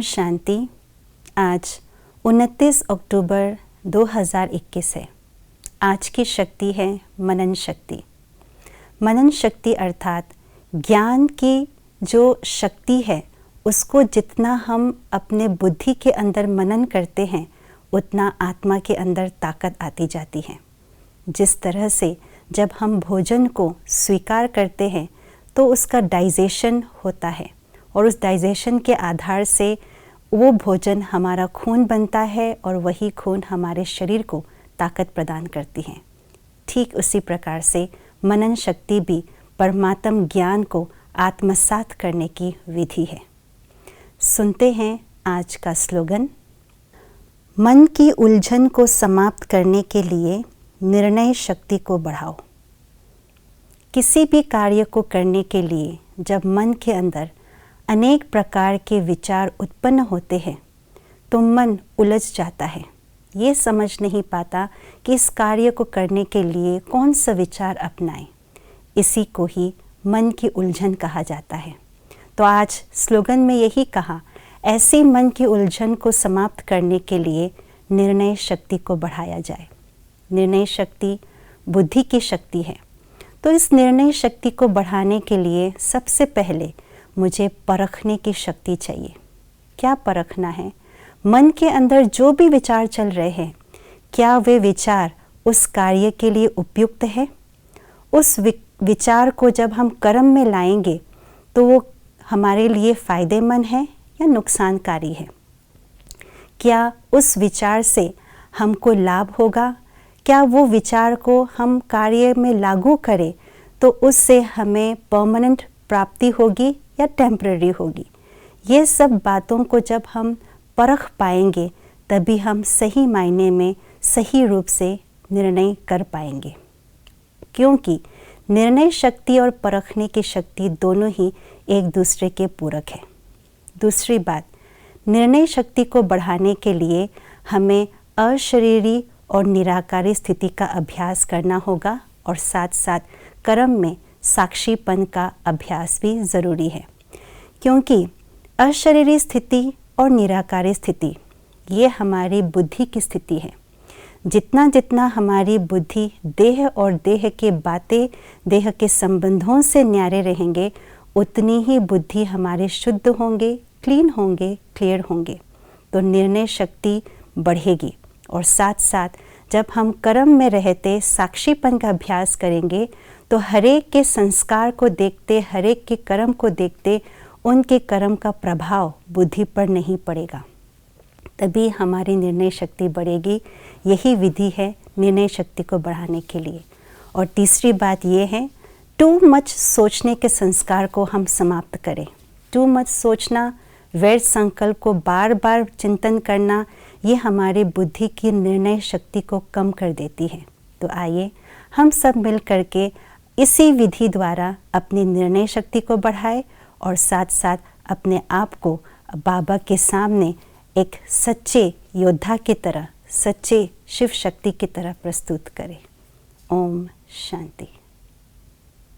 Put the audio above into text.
शांति। आज 29 अक्टूबर 2021 है। आज की शक्ति है मनन शक्ति। मनन शक्ति अर्थात ज्ञान की जो शक्ति है, उसको जितना हम अपने बुद्धि के अंदर मनन करते हैं, उतना आत्मा के अंदर ताकत आती जाती है। जिस तरह से जब हम भोजन को स्वीकार करते हैं तो उसका डाइजेशन होता है और उस डाइजेशन के आधार से वो भोजन हमारा खून बनता है और वही खून हमारे शरीर को ताकत प्रदान करती है। ठीक उसी प्रकार से मनन शक्ति भी परमात्म ज्ञान को आत्मसात करने की विधि है। सुनते हैं आज का स्लोगन। मन की उलझन को समाप्त करने के लिए निर्णय शक्ति को बढ़ाओ। किसी भी कार्य को करने के लिए जब मन के अंदर अनेक प्रकार के विचार उत्पन्न होते हैं तो मन उलझ जाता है। ये समझ नहीं पाता कि इस कार्य को करने के लिए कौन सा विचार अपनाएं। इसी को ही मन की उलझन कहा जाता है। तो आज स्लोगन में यही कहा, ऐसी मन की उलझन को समाप्त करने के लिए निर्णय शक्ति को बढ़ाया जाए। निर्णय शक्ति बुद्धि की शक्ति है। तो इस निर्णय शक्ति को बढ़ाने के लिए सबसे पहले मुझे परखने की शक्ति चाहिए। क्या परखना है? मन के अंदर जो भी विचार चल रहे हैं, क्या वे विचार उस कार्य के लिए उपयुक्त है? उस विचार को जब हम कर्म में लाएंगे तो वो हमारे लिए फ़ायदेमंद है या नुकसानकारी है? क्या उस विचार से हमको लाभ होगा? क्या वो विचार को हम कार्य में लागू करें तो उससे हमें परमानेंट प्राप्ति होगी या टेम्पररी होगी? ये सब बातों को जब हम परख पाएंगे तभी हम सही मायने में सही रूप से निर्णय कर पाएंगे। क्योंकि निर्णय शक्ति और परखने की शक्ति दोनों ही एक दूसरे के पूरक है। दूसरी बात, निर्णय शक्ति को बढ़ाने के लिए हमें अशरीरी और निराकारी स्थिति का अभ्यास करना होगा और साथ साथ कर्म में साक्षीपन का अभ्यास भी ज़रूरी है। क्योंकि अशरीरी स्थिति और निराकारी स्थिति ये हमारी बुद्धि की स्थिति है। जितना जितना हमारी बुद्धि देह और देह के बातें, देह के संबंधों से न्यारे रहेंगे, उतनी ही बुद्धि हमारे शुद्ध होंगे, क्लीन होंगे, क्लियर होंगे। तो निर्णय शक्ति बढ़ेगी और साथ साथ जब हम कर्म में रहते साक्षीपन का अभ्यास करेंगे तो हरेक के संस्कार को देखते, हरेक के कर्म को देखते उनके कर्म का प्रभाव बुद्धि पर नहीं पड़ेगा। तभी हमारी निर्णय शक्ति बढ़ेगी। यही विधि है निर्णय शक्ति को बढ़ाने के लिए। और तीसरी बात ये है, टू मच सोचने के संस्कार को हम समाप्त करें। टू मच सोचना, व्यर्थ संकल्प को बार बार चिंतन करना, ये हमारी बुद्धि की निर्णय शक्ति को कम कर देती है। तो आइए हम सब मिल करके इसी विधि द्वारा अपनी निर्णय शक्ति को बढ़ाएं और साथ साथ अपने आप को बाबा के सामने एक सच्चे योद्धा की तरह, सच्चे शिव शक्ति की तरह प्रस्तुत करें। ओम शांति।